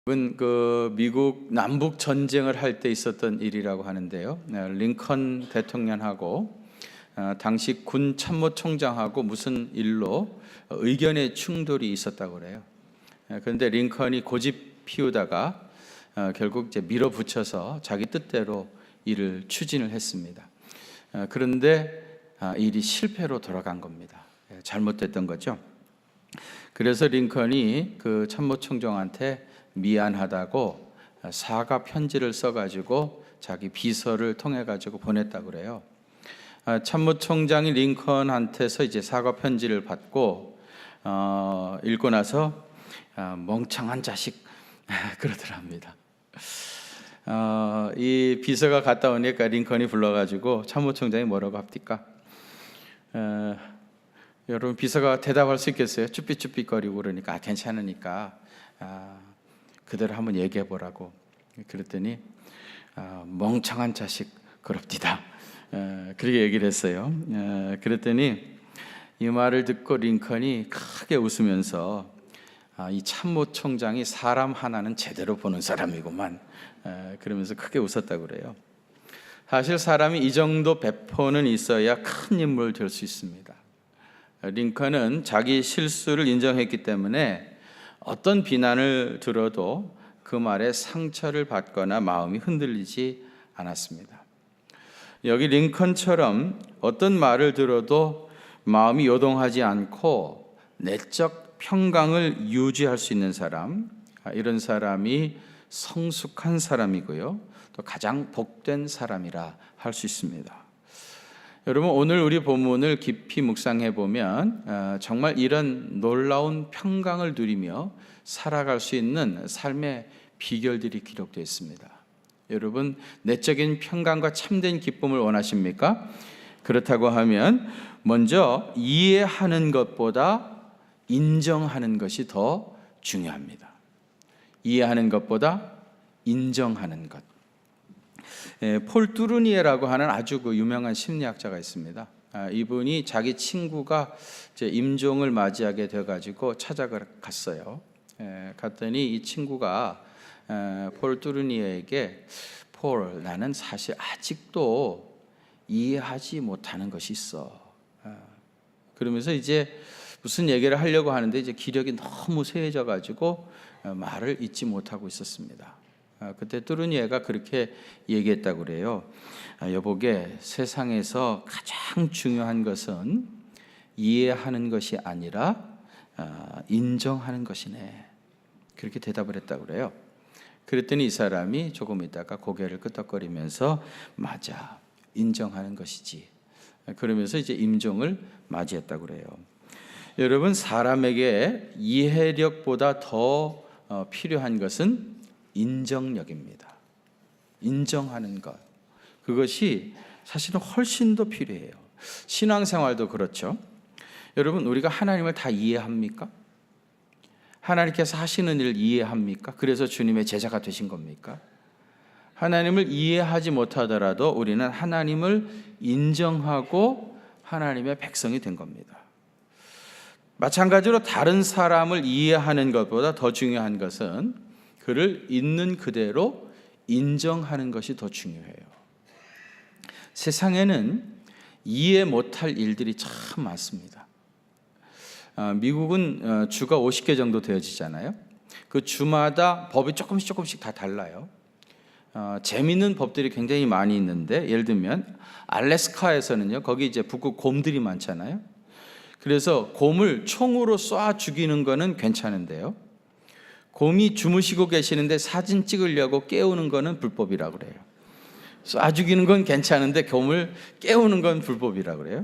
이건 미국 남북 전쟁을 할 때 있었던 일이라고 하는데요. 링컨 대통령하고 당시 군 참모총장하고 무슨 일로 의견의 충돌이 있었다고 그래요. 그런데 링컨이 고집 피우다가 결국 이제 밀어붙여서 자기 뜻대로 일을 추진을 했습니다. 그런데 일이 실패로 돌아간 겁니다. 잘못됐던 거죠. 그래서 링컨이 그 참모총장한테 미안하다고 사과 편지를 써가지고 자기 비서를 통해가지고 보냈다고 그래요. 참모총장이 링컨한테서 이제 사과 편지를 받고 읽고 나서 멍청한 자식 그러더랍니다. 이 비서가 갔다 오니까 링컨이 불러가지고 참모총장이 뭐라고 합니까? 여러분 비서가 대답할 수 있겠어요? 쭈삣쭈삣거리고 그러니까 괜찮으니까 그대로 한번 얘기해 보라고. 그랬더니 멍청한 자식 그럽디다 그렇게 얘기를 했어요. 그랬더니 이 말을 듣고 링컨이 크게 웃으면서 이 참모총장이 사람 하나는 제대로 보는 사람이구만 그러면서 크게 웃었다고 그래요. 사실 사람이 이 정도 배포는 있어야 큰 인물을 될 수 있습니다. 링컨은 자기 실수를 인정했기 때문에 어떤 비난을 들어도 그 말에 상처를 받거나 마음이 흔들리지 않았습니다. 여기 링컨처럼 어떤 말을 들어도 마음이 요동하지 않고 내적 평강을 유지할 수 있는 사람, 이런 사람이 성숙한 사람이고요, 또 가장 복된 사람이라 할 수 있습니다. 여러분 오늘 우리 본문을 깊이 묵상해 보면 정말 이런 놀라운 평강을 누리며 살아갈 수 있는 삶의 비결들이 기록되어 있습니다. 여러분 내적인 평강과 참된 기쁨을 원하십니까? 그렇다고 하면 먼저 이해하는 것보다 인정하는 것이 더 중요합니다. 이해하는 것보다 인정하는 것. 폴 뚜르니에라고 하는 아주 유명한 심리학자가 있습니다. 이분이 자기 친구가 이제 임종을 맞이하게 돼가지고 찾아갔어요. 갔더니 이 친구가 폴 뚜르니에에게 폴, 나는 사실 아직도 이해하지 못하는 것이 있어. 그러면서 이제 무슨 얘기를 하려고 하는데 이제 기력이 너무 쇠해져가지고 말을 잇지 못하고 있었습니다. 그때 뚜르니에가 그렇게 얘기했다고 그래요. 여보게, 세상에서 가장 중요한 것은 이해하는 것이 아니라 인정하는 것이네. 그렇게 대답을 했다고 그래요. 그랬더니 이 사람이 조금 있다가 고개를 끄덕거리면서 맞아, 인정하는 것이지. 그러면서 이제 임종을 맞이했다고 그래요. 여러분 사람에게 이해력보다 더 필요한 것은 인정력입니다. 인정하는 것, 그것이 사실은 훨씬 더 필요해요. 신앙생활도 그렇죠. 여러분 우리가 하나님을 다 이해합니까? 하나님께서 하시는 일을 이해합니까? 그래서 주님의 제자가 되신 겁니까? 하나님을 이해하지 못하더라도 우리는 하나님을 인정하고 하나님의 백성이 된 겁니다. 마찬가지로 다른 사람을 이해하는 것보다 더 중요한 것은 그를 있는 그대로 인정하는 것이 더 중요해요. 세상에는 이해 못할 일들이 참 많습니다. 미국은 주가 50개 정도 되어지잖아요. 그 주마다 법이 조금씩 다 달라요. 재미있는 법들이 굉장히 많이 있는데, 예를 들면 알래스카에서는요, 거기 이제 북극 곰들이 많잖아요. 그래서 곰을 총으로 쏴 죽이는 거는 괜찮은데요, 곰이 주무시고 계시는데 사진 찍으려고 깨우는 거는 불법이라고 그래요. 쏴 죽이는 건 괜찮은데 곰을 깨우는 건 불법이라고 그래요.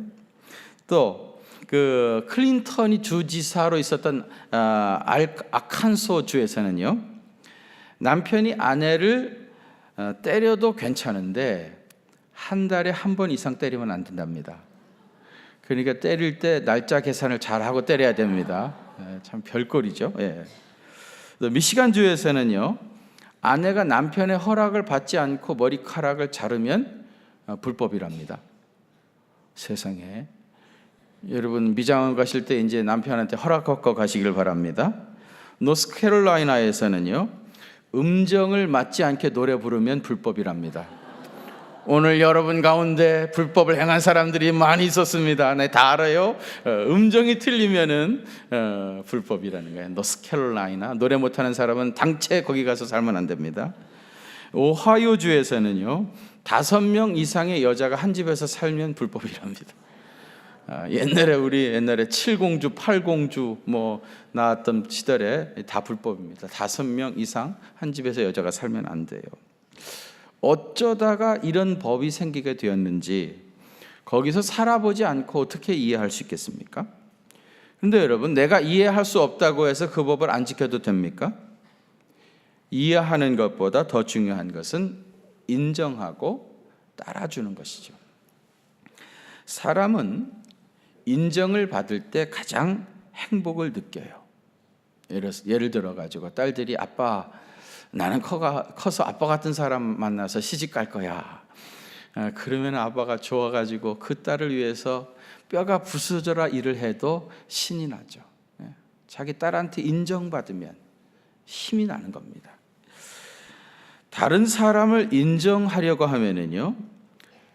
또 그 클린턴이 주지사로 있었던 아칸소 주에서는요, 남편이 아내를 때려도 괜찮은데 한 달에 한 번 이상 때리면 안 된답니다. 그러니까 때릴 때 날짜 계산을 잘 하고 때려야 됩니다. 참 별꼴이죠. 미시간 주에서는요, 아내가 남편의 허락을 받지 않고 머리카락을 자르면 불법이랍니다. 세상에. 여러분 미장원 가실 때 이제 남편한테 허락 받고 가시길 바랍니다. 노스캐롤라이나에서는요, 음정을 맞지 않게 노래 부르면 불법이랍니다. 오늘 여러분 가운데 불법을 행한 사람들이 많이 있었습니다. 네, 다 알아요. 음정이 틀리면은 불법이라는 거예요. 노스캐롤라이나 노래 못하는 사람은 당최 거기 가서 살면 안 됩니다. 오하이오주에서는요 5명 이상의 여자가 한 집에서 살면 불법이랍니다. 옛날에 7공주, 8공주 뭐 나왔던 시절에 다 불법입니다. 5명 이상 한 집에서 여자가 살면 안 돼요. 어쩌다가 이런 법이 생기게 되었는지 거기서 살아보지 않고 어떻게 이해할 수 있겠습니까? 그런데 여러분, 내가 이해할 수 없다고 해서 그 법을 안 지켜도 됩니까? 이해하는 것보다 더 중요한 것은 인정하고 따라주는 것이죠. 사람은 인정을 받을 때 가장 행복을 느껴요. 예를 들어 가지고 딸들이 아빠, 나는 커서 아빠 같은 사람 만나서 시집 갈 거야. 그러면 아빠가 좋아가지고 그 딸을 위해서 뼈가 부서져라 일을 해도 신이 나죠. 자기 딸한테 인정받으면 힘이 나는 겁니다. 다른 사람을 인정하려고 하면은요,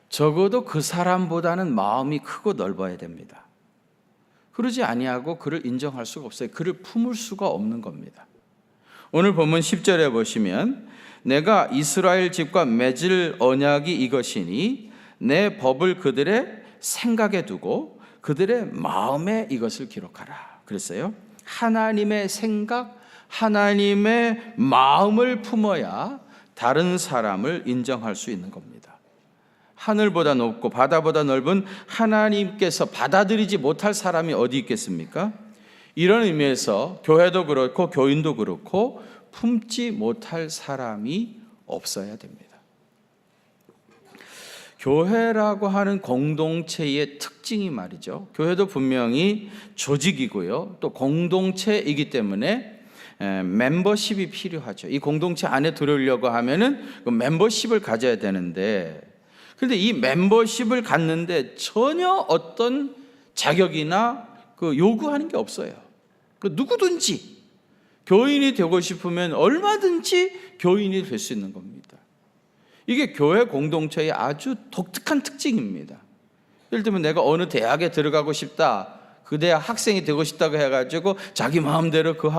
적어도 그 사람보다는 마음이 크고 넓어야 됩니다. 그러지 아니하고 그를 인정할 수가 없어요. 그를 품을 수가 없는 겁니다. 오늘 본문 10절에 보시면 내가 이스라엘 집과 맺을 언약이 이것이니 내 법을 그들의 생각에 두고 그들의 마음에 이것을 기록하라 그랬어요. 하나님의 생각, 하나님의 마음을 품어야 다른 사람을 인정할 수 있는 겁니다. 하늘보다 높고 바다보다 넓은 하나님께서 받아들이지 못할 사람이 어디 있겠습니까? 이런 의미에서 교회도 그렇고 교인도 그렇고 품지 못할 사람이 없어야 됩니다. 교회라고 하는 공동체의 특징이 말이죠. 교회도 분명히 조직이고요. 또 공동체이기 때문에 멤버십이 필요하죠. 이 공동체 안에 들어오려고 하면은 그 멤버십을 가져야 되는데, 그런데 이 멤버십을 갖는데 전혀 어떤 자격이나 그 요구하는 게 없어요. 누구든지 교인이 되고 싶으면 얼마든지 교인이 될 수 있는 겁니다. 이게 교회 공동체의 아주 독특한 특징입니다. 예를 들면 내가 어느 대학에 들어가고 싶다, 그 대학 학생이 되고 싶다고 해가지고 자기 마음대로 그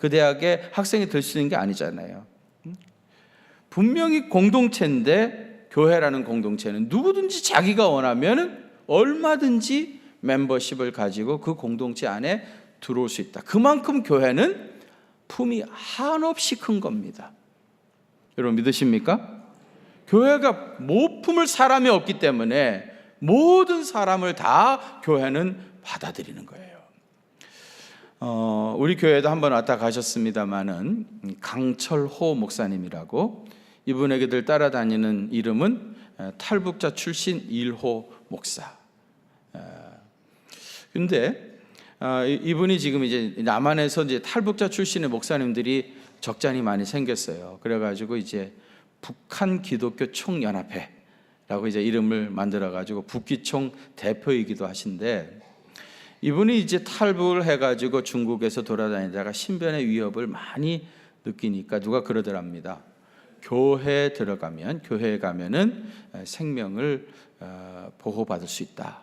대학의 학생이 될 수 있는 게 아니잖아요. 분명히 공동체인데 교회라는 공동체는 누구든지 자기가 원하면 얼마든지 멤버십을 가지고 그 공동체 안에 들어올 수 있다. 그만큼 교회는 품이 한없이 큰 겁니다. 여러분 믿으십니까? 교회가 못 품을 사람이 없기 때문에 모든 사람을 다 교회는 받아들이는 거예요. 우리 교회도 한번 왔다 가셨습니다마는 강철호 목사님이라고, 이분에게들 따라다니는 이름은 탈북자 출신 1호 목사. 근데 이분이 지금 이제 남한에서 이제 탈북자 출신의 목사님들이 적잖이 많이 생겼어요. 그래가지고 이제 북한 기독교 총연합회라고 이제 이름을 만들어가지고 북기총 대표이기도 하신데, 이분이 이제 탈북을 해가지고 중국에서 돌아다니다가 신변의 위협을 많이 느끼니까 누가 그러더랍니다. 교회에 가면은 생명을 보호받을 수 있다.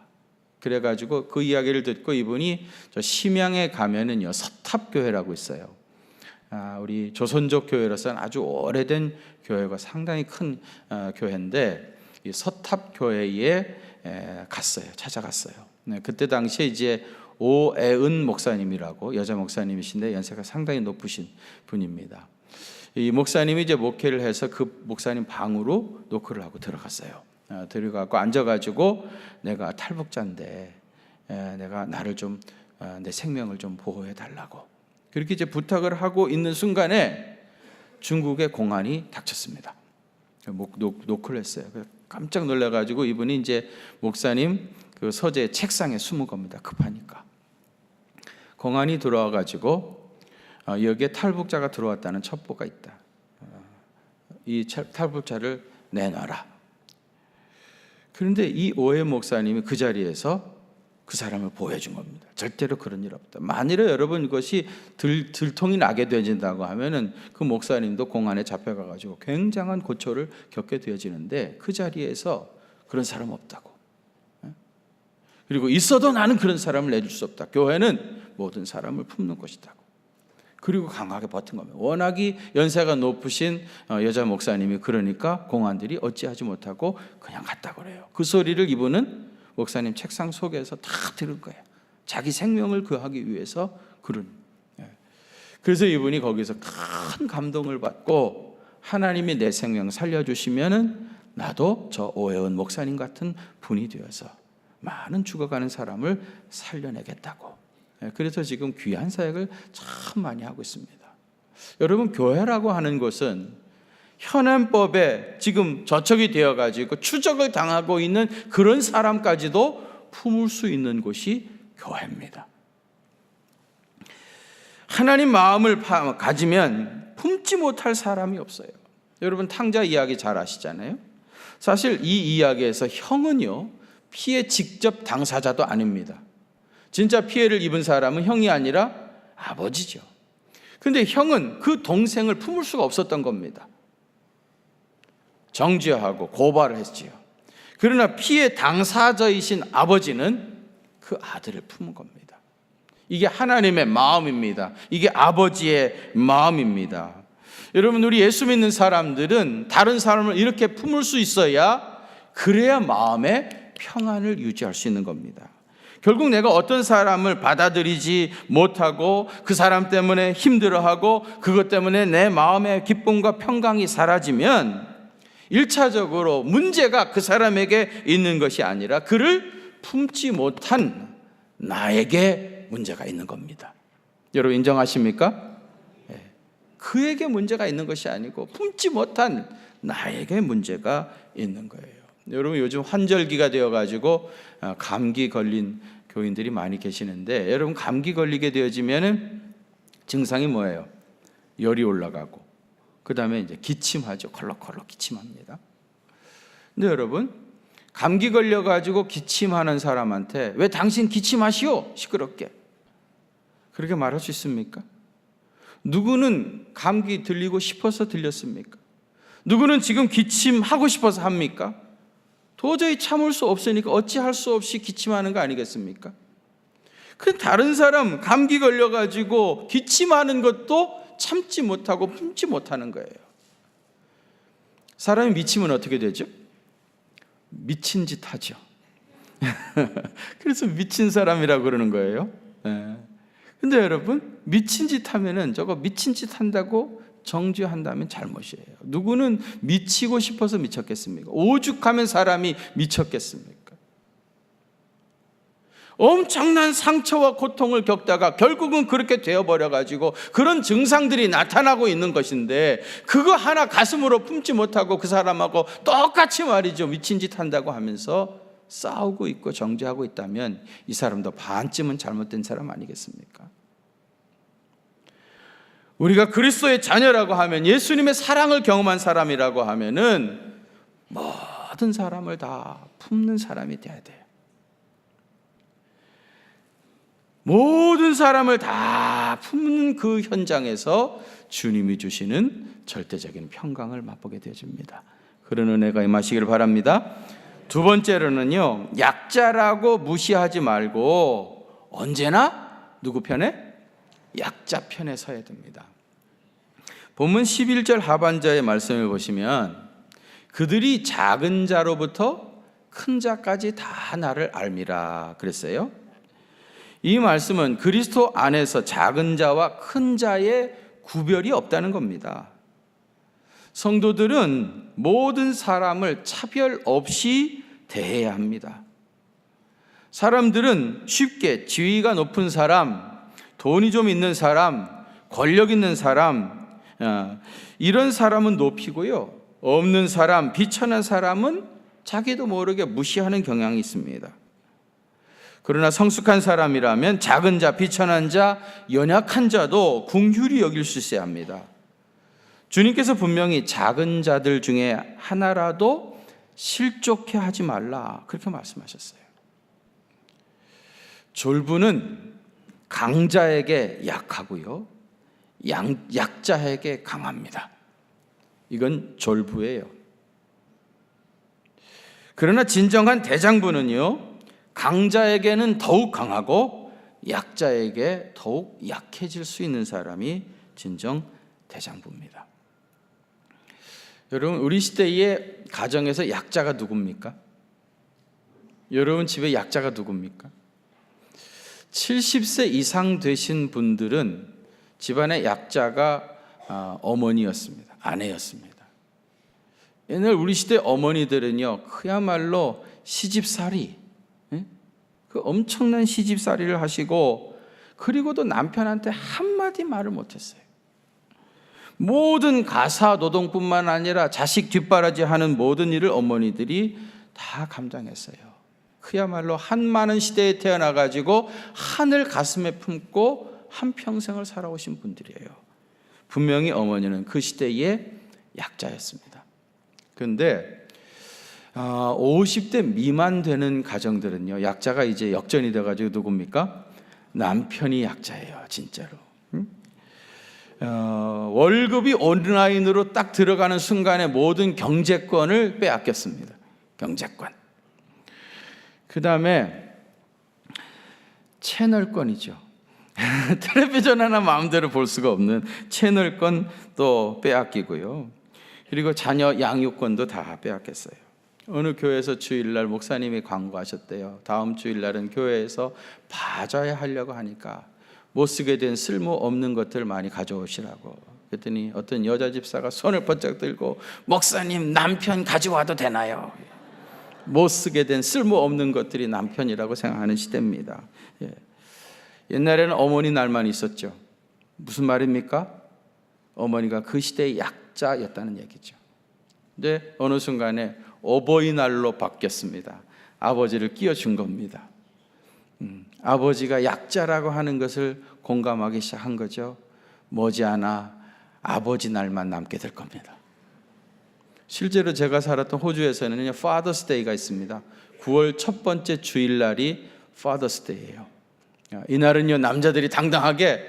그래가지고 그 이야기를 듣고 이분이 저 심양에 가면은요 서탑교회라고 있어요. 우리 조선족 교회로서는 아주 오래된 교회가 상당히 큰 교회인데 이 서탑교회에 찾아갔어요. 그때 당시에 이제 오애은 목사님이라고 여자 목사님이신데 연세가 상당히 높으신 분입니다. 이 목사님이 이제 목회를 해서 그 목사님 방으로 노크를 하고 들어갔어요. 들어가고 앉아가지고 내가 탈북자인데 내가 나를 좀 내 생명을 좀 보호해 달라고 그렇게 이제 부탁을 하고 있는 순간에 중국의 공안이 닥쳤습니다. 노크를 했어요. 깜짝 놀라가지고 이분이 이제 목사님 그 서재 책상에 숨은 겁니다. 급하니까. 공안이 들어와가지고 여기에 탈북자가 들어왔다는 첩보가 있다. 이 탈북자를 내놔라. 그런데 이 오해 목사님이 그 자리에서 그 사람을 보호해준 겁니다. 절대로 그런 일 없다. 만일에 여러분 이것이 들통이 나게 되진다고 하면은 그 목사님도 공안에 잡혀가가지고 굉장한 고초를 겪게 되어지는데 그 자리에서 그런 사람 없다고. 그리고 있어도 나는 그런 사람을 내줄 수 없다. 교회는 모든 사람을 품는 것이다고. 그리고 강하게 버틴 겁니다. 워낙이 연세가 높으신 여자 목사님이 그러니까 공안들이 어찌하지 못하고 그냥 갔다 그래요. 그 소리를 이분은 목사님 책상 속에서 다 들은 거예요. 자기 생명을 구하기 위해서 그런. 그래서 이분이 거기서 큰 감동을 받고 하나님이 내 생명 살려주시면은 나도 저 오해원 목사님 같은 분이 되어서 많은 죽어가는 사람을 살려내겠다고. 그래서 지금 귀한 사역을 참 많이 하고 있습니다. 여러분, 교회라고 하는 것은 현행법에 지금 저촉이 되어가지고 추적을 당하고 있는 그런 사람까지도 품을 수 있는 곳이 교회입니다. 하나님 마음을 가지면 품지 못할 사람이 없어요. 여러분, 탕자 이야기 잘 아시잖아요. 사실 이 이야기에서 형은요, 피해 직접 당사자도 아닙니다. 진짜 피해를 입은 사람은 형이 아니라 아버지죠. 그런데 형은 그 동생을 품을 수가 없었던 겁니다. 정죄하고 고발을 했지요. 그러나 피해 당사자이신 아버지는 그 아들을 품은 겁니다. 이게 하나님의 마음입니다. 이게 아버지의 마음입니다. 여러분, 우리 예수 믿는 사람들은 다른 사람을 이렇게 품을 수 있어야 그래야 마음의 평안을 유지할 수 있는 겁니다. 결국 내가 어떤 사람을 받아들이지 못하고 그 사람 때문에 힘들어하고 그것 때문에 내 마음의 기쁨과 평강이 사라지면 1차적으로 문제가 그 사람에게 있는 것이 아니라 그를 품지 못한 나에게 문제가 있는 겁니다. 여러분 인정하십니까? 그에게 문제가 있는 것이 아니고 품지 못한 나에게 문제가 있는 거예요. 여러분, 요즘 환절기가 되어가지고 감기 걸린 교인들이 많이 계시는데, 여러분 감기 걸리게 되어지면은 증상이 뭐예요? 열이 올라가고 그 다음에 이제 기침하죠. 컬럭컬럭 기침합니다. 근데 여러분, 감기 걸려가지고 기침하는 사람한테 왜 당신 기침하시오? 시끄럽게. 그렇게 말할 수 있습니까? 누구는 감기 들리고 싶어서 들렸습니까? 누구는 지금 기침하고 싶어서 합니까? 도저히 참을 수 없으니까 어찌할 수 없이 기침하는 거 아니겠습니까? 그 다른 사람 감기 걸려가지고 기침하는 것도 참지 못하고 품지 못하는 거예요. 사람이 미치면 어떻게 되죠? 미친 짓 하죠. 그래서 미친 사람이라고 그러는 거예요. 근데 여러분, 미친 짓 하면은 저거 미친 짓 한다고 정죄한다면 잘못이에요. 누구는 미치고 싶어서 미쳤겠습니까? 오죽하면 사람이 미쳤겠습니까? 엄청난 상처와 고통을 겪다가 결국은 그렇게 되어버려가지고 그런 증상들이 나타나고 있는 것인데, 그거 하나 가슴으로 품지 못하고 그 사람하고 똑같이 말이죠, 미친 짓 한다고 하면서 싸우고 있고 정죄하고 있다면 이 사람도 반쯤은 잘못된 사람 아니겠습니까? 우리가 그리스도의 자녀라고 하면, 예수님의 사랑을 경험한 사람이라고 하면은 모든 사람을 다 품는 사람이 돼야 돼요. 모든 사람을 다 품는 그 현장에서 주님이 주시는 절대적인 평강을 맛보게 되어집니다. 그런 은혜가 임하시길 바랍니다. 두 번째로는요, 약자라고 무시하지 말고 언제나 누구 편에? 약자 편에 서야 됩니다. 본문 11절 하반절의 말씀을 보시면, 그들이 작은 자로부터 큰 자까지 다 나를 알미라 그랬어요. 이 말씀은 그리스도 안에서 작은 자와 큰 자의 구별이 없다는 겁니다. 성도들은 모든 사람을 차별 없이 대해야 합니다. 사람들은 쉽게 지위가 높은 사람, 돈이 좀 있는 사람, 권력 있는 사람, 이런 사람은 높이고요, 없는 사람, 비천한 사람은 자기도 모르게 무시하는 경향이 있습니다. 그러나 성숙한 사람이라면 작은 자, 비천한 자, 연약한 자도 긍휼히 여길 수 있어야 합니다. 주님께서 분명히 작은 자들 중에 하나라도 실족해 하지 말라 그렇게 말씀하셨어요. 졸부는 강자에게 약하고요, 약자에게 강합니다. 이건 졸부예요. 그러나 진정한 대장부는요, 강자에게는 더욱 강하고 약자에게 더욱 약해질 수 있는 사람이 진정 대장부입니다. 여러분, 우리 시대의 가정에서 약자가 누굽니까? 여러분 집에 약자가 누굽니까? 70세 이상 되신 분들은 집안의 약자가 어머니였습니다. 아내였습니다. 옛날 우리 시대 어머니들은요, 그야말로 시집살이, 그 엄청난 시집살이를 하시고, 그리고도 남편한테 한마디 말을 못했어요. 모든 가사 노동뿐만 아니라 자식 뒷바라지하는 모든 일을 어머니들이 다 감당했어요. 그야말로 한많은 시대에 태어나가지고 하늘 가슴에 품고 한평생을 살아오신 분들이에요. 분명히 어머니는 그 시대의 약자였습니다. 그런데 50대 미만 되는 가정들은요, 약자가 이제 역전이 돼가지고 누굽니까? 남편이 약자예요, 진짜로. 월급이 온라인으로 딱 들어가는 순간에 모든 경제권을 빼앗겼습니다. 경제권. 그 다음에 채널권이죠. 텔레비전 하나 마음대로 볼 수가 없는 채널권 또 빼앗기고요. 그리고 자녀 양육권도 다 빼앗겼어요. 어느 교회에서 주일날 목사님이 광고하셨대요. 다음 주일날은 교회에서 바자회 하려고 하니까 못 쓰게 된 쓸모없는 것들 많이 가져오시라고. 그랬더니 어떤 여자 집사가 손을 번쩍 들고, 목사님, 남편 가져와도 되나요? 못 쓰게 된 쓸모없는 것들이 남편이라고 생각하는 시대입니다. 옛날에는 어머니 날만 있었죠. 무슨 말입니까? 어머니가 그 시대의 약자였다는 얘기죠. 근데 어느 순간에 어버이날로 바뀌었습니다. 아버지를 끼워준 겁니다. 아버지가 약자라고 하는 것을 공감하기 시작한 거죠. 머지않아 아버지 날만 남게 될 겁니다. 실제로 제가 살았던 호주에서는요, Father's Day가 있습니다. 9월 첫 번째 주일날이 Father's Day예요. 이날은요, 남자들이 당당하게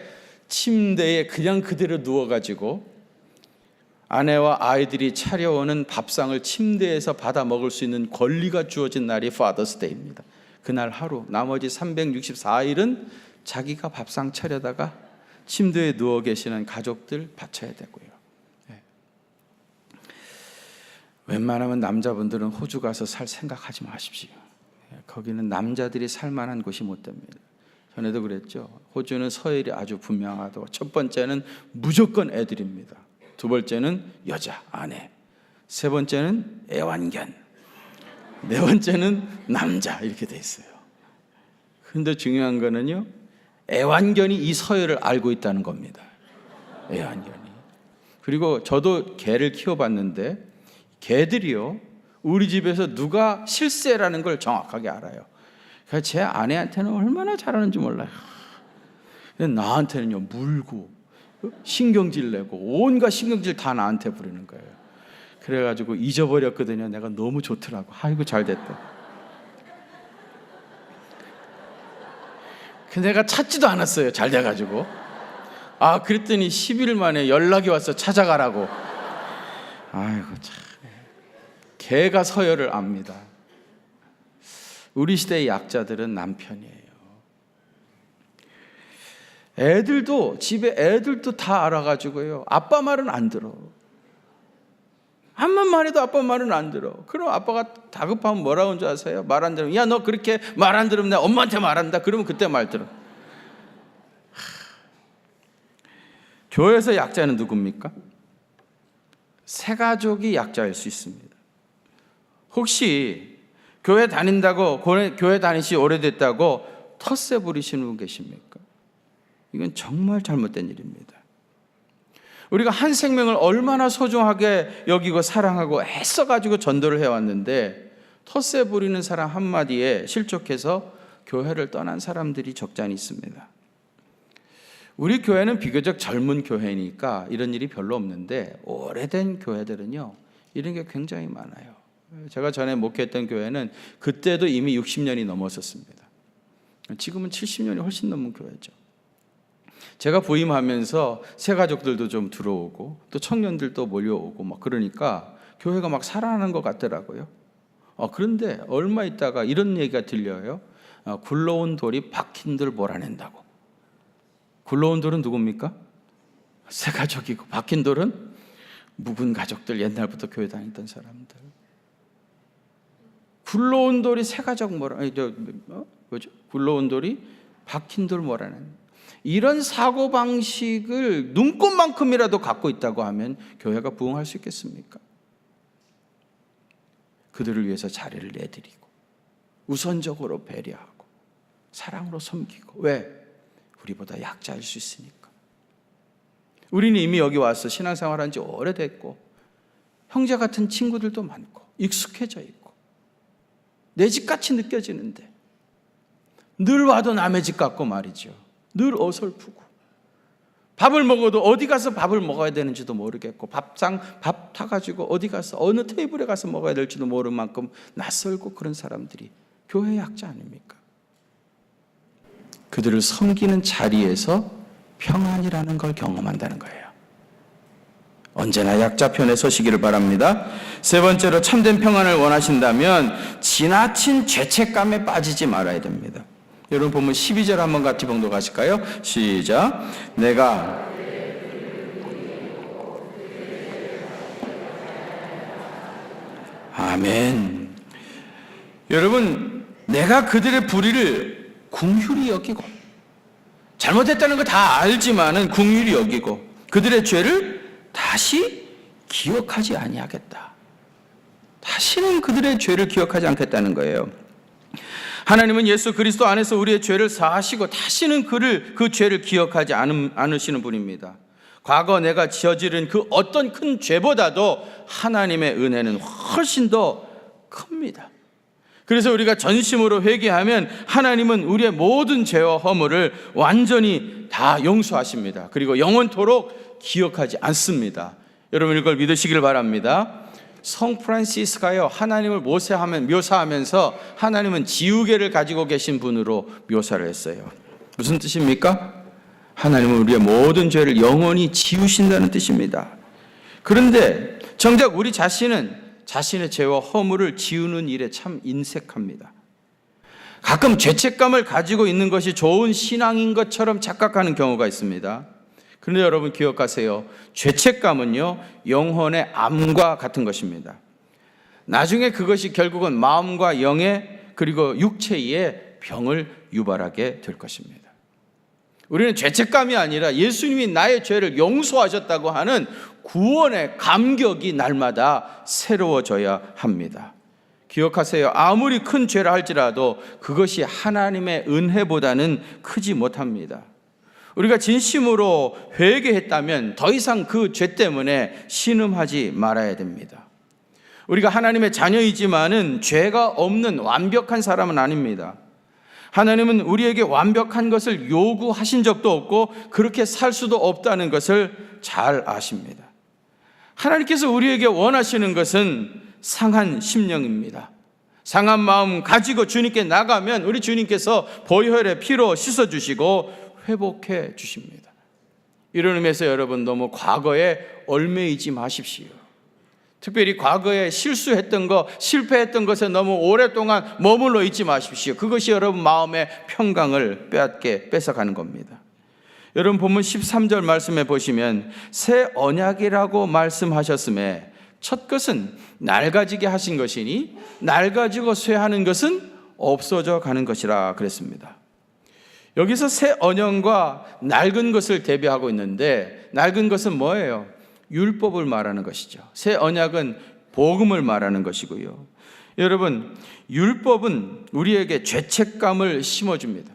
침대에 그냥 그대로 누워가지고 아내와 아이들이 차려오는 밥상을 침대에서 받아 먹을 수 있는 권리가 주어진 날이 Father's Day입니다. 그날 하루, 나머지 364일은 자기가 밥상 차려다가 침대에 누워 계시는 가족들 바쳐야 되고요. 웬만하면 남자분들은 호주 가서 살 생각하지 마십시오. 거기는 남자들이 살만한 곳이 못 됩니다. 전에도 그랬죠. 호주는 서열이 아주 분명하다고. 첫 번째는 무조건 애들입니다. 두 번째는 여자, 아내. 세 번째는 애완견. 네 번째는 남자. 이렇게 돼 있어요. 그런데 중요한 거는요, 애완견이 이 서열을 알고 있다는 겁니다. 애완견이. 그리고 저도 개를 키워봤는데 개들이요, 우리 집에서 누가 실세라는 걸 정확하게 알아요. 그래서 제 아내한테는 얼마나 잘하는지 몰라요. 나한테는요, 물고 신경질 내고 온갖 신경질 다 나한테 부리는 거예요. 그래가지고 잊어버렸거든요. 내가 너무 좋더라고. 아이고 잘 됐다. 근데 내가 찾지도 않았어요. 잘 돼가지고. 그랬더니 10일 만에 연락이 와서 찾아가라고. 아이고 참. 개가 서열을 압니다. 우리 시대의 약자들은 남편이에요. 애들도, 집에 애들도 다 알아가지고요, 아빠 말은 안 들어. 한번 말해도 아빠 말은 안 들어. 그럼 아빠가 다급하면 뭐라고 하는 줄 아세요? 말 안 들으면, 야, 너 그렇게 말 안 들으면 내가 엄마한테 말한다. 그러면 그때 말 들어. 교회에서 약자는 누굽니까? 새 가족이 약자일 수 있습니다. 혹시 교회 다닌다고, 교회 다니시 오래됐다고 텃세 부리시는 분 계십니까? 이건 정말 잘못된 일입니다. 우리가 한 생명을 얼마나 소중하게 여기고 사랑하고 애써가지고 전도를 해왔는데, 텃세 부리는 사람 한마디에 실족해서 교회를 떠난 사람들이 적잖이 있습니다. 우리 교회는 비교적 젊은 교회니까 이런 일이 별로 없는데, 오래된 교회들은요, 이런 게 굉장히 많아요. 제가 전에 목회했던 교회는 그때도 이미 60년이 넘었었습니다. 지금은 70년이 훨씬 넘은 교회죠. 제가 부임하면서 새 가족들도 좀 들어오고 또 청년들도 몰려오고 막 그러니까 교회가 막 살아나는 것 같더라고요. 그런데 얼마 있다가 이런 얘기가 들려요. 굴러온 돌이 박힌 돌 몰아낸다고. 굴러온 돌은 누굽니까? 새 가족이고 박힌 돌은 묵은 가족들, 옛날부터 교회 다니던 사람들. 굴러온 돌이 새 가족 굴러온 돌이 박힌 돌 몰아낸다. 이런 사고방식을 눈꽃만큼이라도 갖고 있다고 하면 교회가 부흥할 수 있겠습니까? 그들을 위해서 자리를 내드리고 우선적으로 배려하고 사랑으로 섬기고. 왜? 우리보다 약자일 수 있으니까. 우리는 이미 여기 와서 신앙생활한 지 오래됐고 형제 같은 친구들도 많고 익숙해져 있고 내 집같이 느껴지는데 늘 와도 남의 집 같고 말이죠. 늘 어설프고 밥을 먹어도 어디 가서 밥을 먹어야 되는지도 모르겠고 밥 타가지고 어디 가서 어느 테이블에 가서 먹어야 될지도 모를 만큼 낯설고 그런 사람들이 교회의 약자 아닙니까? 그들을 섬기는 자리에서 평안이라는 걸 경험한다는 거예요. 언제나 약자 편에 서시기를 바랍니다. 세 번째로 참된 평안을 원하신다면 지나친 죄책감에 빠지지 말아야 됩니다. 여러분 보면 12절 한번 같이 봉독하실까요? 시작. 내가 아멘. 여러분, 내가 그들의 불의를 긍휼히 여기고 잘못했다는 거 다 알지만은 긍휼히 여기고 그들의 죄를 다시 기억하지 아니하겠다. 다시는 그들의 죄를 기억하지 않겠다는 거예요. 하나님은 예수 그리스도 안에서 우리의 죄를 사하시고 다시는 그 죄를 기억하지 않으시는 분입니다. 과거 내가 저지른 그 어떤 큰 죄보다도 하나님의 은혜는 훨씬 더 큽니다. 그래서 우리가 전심으로 회개하면 하나님은 우리의 모든 죄와 허물을 완전히 다 용서하십니다. 그리고 영원토록 기억하지 않습니다. 여러분 이걸 믿으시길 바랍니다. 성 프란시스가요, 하나님을 묘사하면서 하나님은 지우개를 가지고 계신 분으로 묘사를 했어요. 무슨 뜻입니까? 하나님은 우리의 모든 죄를 영원히 지우신다는 뜻입니다. 그런데 정작 우리 자신은 자신의 죄와 허물을 지우는 일에 참 인색합니다. 가끔 죄책감을 가지고 있는 것이 좋은 신앙인 것처럼 착각하는 경우가 있습니다. 그런데 여러분 기억하세요. 죄책감은요, 영혼의 암과 같은 것입니다. 나중에 그것이 결국은 마음과 영의 그리고 육체의 병을 유발하게 될 것입니다. 우리는 죄책감이 아니라 예수님이 나의 죄를 용서하셨다고 하는 구원의 감격이 날마다 새로워져야 합니다. 기억하세요. 아무리 큰 죄라 할지라도 그것이 하나님의 은혜보다는 크지 못합니다. 우리가 진심으로 회개했다면 더 이상 그 죄 때문에 신음하지 말아야 됩니다. 우리가 하나님의 자녀이지만은 죄가 없는 완벽한 사람은 아닙니다. 하나님은 우리에게 완벽한 것을 요구하신 적도 없고 그렇게 살 수도 없다는 것을 잘 아십니다. 하나님께서 우리에게 원하시는 것은 상한 심령입니다. 상한 마음 가지고 주님께 나가면 우리 주님께서 보혈의 피로 씻어주시고 회복해 주십니다. 이런 의미에서 여러분 너무 과거에 얽매이지 마십시오. 특별히 과거에 실수했던 것, 실패했던 것에 너무 오랫동안 머물러 있지 마십시오. 그것이 여러분 마음의 평강을 뺏어가는 겁니다. 여러분 본문 13절 말씀에 보시면 새 언약이라고 말씀하셨음에 첫 것은 낡아지게 하신 것이니 낡아지고 쇠하는 것은 없어져 가는 것이라 그랬습니다. 여기서 새 언약과 낡은 것을 대비하고 있는데 낡은 것은 뭐예요? 율법을 말하는 것이죠. 새 언약은 복음을 말하는 것이고요. 여러분, 율법은 우리에게 죄책감을 심어줍니다.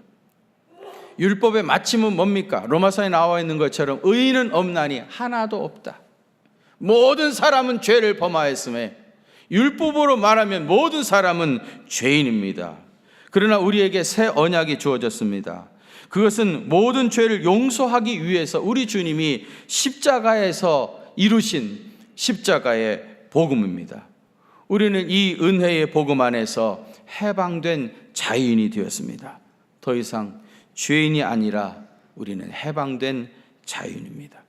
율법의 마침은 뭡니까? 로마서에 나와 있는 것처럼 의인은 없나니 하나도 없다. 모든 사람은 죄를 범하였음에 율법으로 말하면 모든 사람은 죄인입니다. 그러나 우리에게 새 언약이 주어졌습니다. 그것은 모든 죄를 용서하기 위해서 우리 주님이 십자가에서 이루신 십자가의 복음입니다. 우리는 이 은혜의 복음 안에서 해방된 자유인이 되었습니다. 더 이상 죄인이 아니라 우리는 해방된 자유인입니다.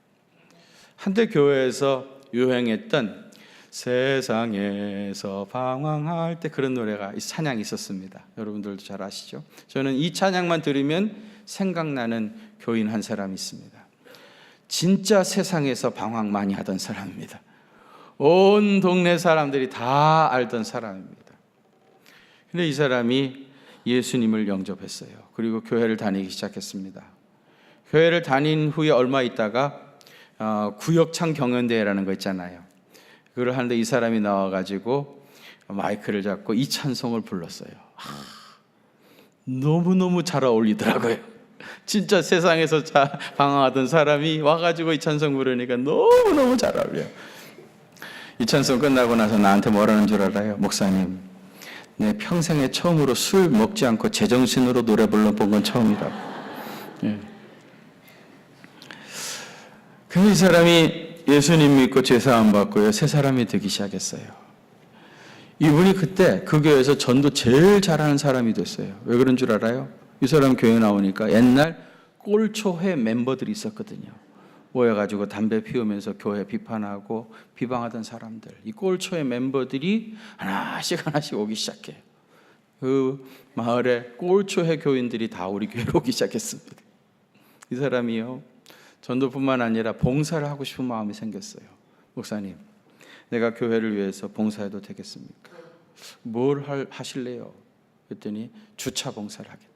한때 교회에서 유행했던 세상에서 방황할 때 그런 노래가, 이 찬양이 있었습니다. 여러분들도 잘 아시죠? 저는 이 찬양만 들으면 생각나는 교인 한 사람이 있습니다. 진짜 세상에서 방황 많이 하던 사람입니다. 온 동네 사람들이 다 알던 사람입니다. 근데 이 사람이 예수님을 영접했어요. 그리고 교회를 다니기 시작했습니다. 교회를 다닌 후에 얼마 있다가 구역창 경연대회라는 거 있잖아요. 그걸 하는데 이 사람이 나와가지고 마이크를 잡고 이 찬송을 불렀어요. 너무너무 잘 어울리더라고요. 진짜 세상에서 방황하던 사람이 와가지고 이 찬송 부르니까 너무너무 잘 어울려요. 이 찬송 끝나고 나서 나한테 뭐라는 줄 알아요? 목사님, 내 평생에 처음으로 술 먹지 않고 제정신으로 노래 불러본 건 처음이라고. 예. 근데 이 사람이 예수님 믿고 제사함 받고요, 새 사람이 되기 시작했어요. 이분이 그때 그 교회에서 전도 제일 잘하는 사람이 됐어요. 왜 그런 줄 알아요? 이 사람 교회 나오니까 옛날 꼴초회 멤버들이 있었거든요. 모여가지고 담배 피우면서 교회 비판하고 비방하던 사람들, 이 꼴초회 멤버들이 하나씩 오기 시작해요. 그 마을에 꼴초회 교인들이 다 우리 교회로 오기 시작했습니다. 이 사람이요, 전도뿐만 아니라 봉사를 하고 싶은 마음이 생겼어요. 목사님, 내가 교회를 위해서 봉사해도 되겠습니까? 뭘 하실래요? 그랬더니 주차 봉사를 하겠대.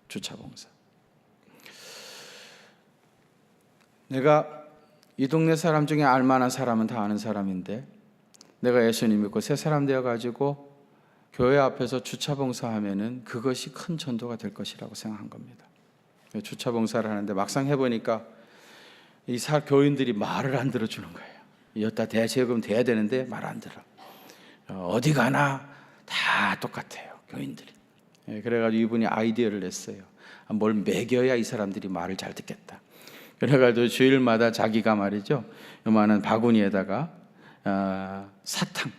주차 봉사. 내가 이 동네 사람 중에 알만한 사람은 다 아는 사람인데 내가 예수님 믿고 새 사람 되어가지고 교회 앞에서 주차 봉사하면은 그것이 큰 전도가 될 것이라고 생각한 겁니다. 주차 봉사를 하는데 막상 해보니까 이 교인들이 말을 안 들어주는 거예요. 여기다 대세금 돼야 되는데 말 안 들어. 어디 가나 다 똑같아요, 교인들이. 그래가지고 이분이 아이디어를 냈어요. 뭘 먹여야 이 사람들이 말을 잘 듣겠다. 그래가지고 주일마다 자기가 말이죠, 요만한 바구니에다가 사탕,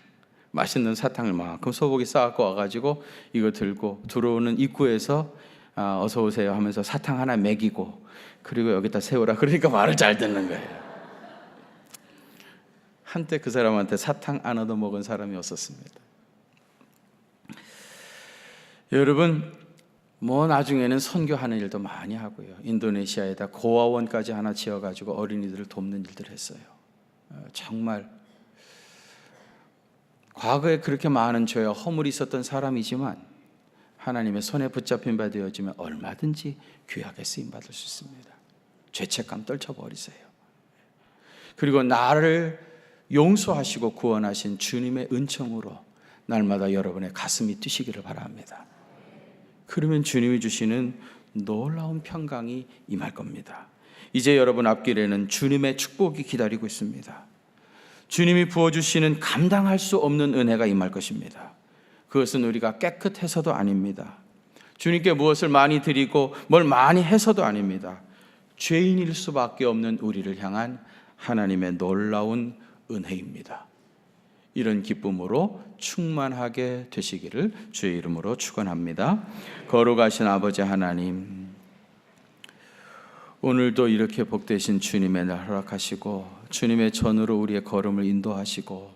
맛있는 사탕을 만큼 소고기 싸갖고 와가지고 이거 들고 들어오는 입구에서 어서 오세요 하면서 사탕 하나 먹이고, 그리고 여기다 세우라 그러니까 말을 잘 듣는 거예요. 한때 그 사람한테 사탕 안 얻어 먹은 사람이 없었습니다. 여러분, 나중에는 선교하는 일도 많이 하고요. 인도네시아에다 고아원까지 하나 지어가지고 어린이들을 돕는 일들을 했어요. 정말 과거에 그렇게 많은 죄와 허물이 있었던 사람이지만 하나님의 손에 붙잡힌 바 되어지면 얼마든지 귀하게 쓰임받을 수 있습니다. 죄책감 떨쳐버리세요. 그리고 나를 용서하시고 구원하신 주님의 은총으로 날마다 여러분의 가슴이 뛰시기를 바랍니다. 그러면 주님이 주시는 놀라운 평강이 임할 겁니다. 이제 여러분 앞길에는 주님의 축복이 기다리고 있습니다. 주님이 부어주시는 감당할 수 없는 은혜가 임할 것입니다. 그것은 우리가 깨끗해서도 아닙니다. 주님께 무엇을 많이 드리고 뭘 많이 해서도 아닙니다. 죄인일 수밖에 없는 우리를 향한 하나님의 놀라운 은혜입니다. 이런 기쁨으로 충만하게 되시기를 주의 이름으로 축원합니다. 거룩하신 아버지 하나님, 오늘도 이렇게 복되신 주님의 날 허락하시고 주님의 전으로 우리의 걸음을 인도하시고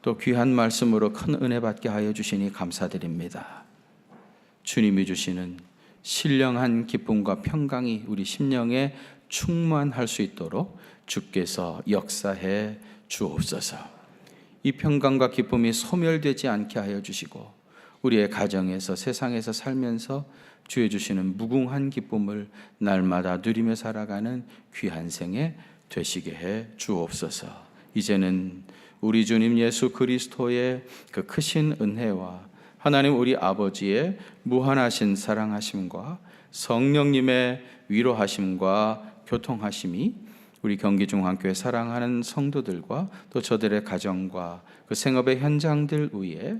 또 귀한 말씀으로 큰 은혜 받게 하여 주시니 감사드립니다. 주님이 주시는 신령한 기쁨과 평강이 우리 심령에 충만할 수 있도록 주께서 역사해 주옵소서. 이 평강과 기쁨이 소멸되지 않게 하여 주시고 우리의 가정에서 세상에서 살면서 주의 주시는 무궁한 기쁨을 날마다 누리며 살아가는 귀한 생에 되시게 해 주옵소서. 이제는 우리 주님 예수 그리스도의 그 크신 은혜와 하나님 우리 아버지의 무한하신 사랑하심과 성령님의 위로하심과 교통하심이 우리 경기중앙교회 사랑하는 성도들과 또 저들의 가정과 그 생업의 현장들 위에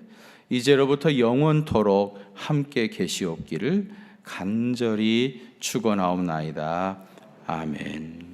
이제로부터 영원토록 함께 계시옵기를 간절히 축원하옵나이다. 아멘.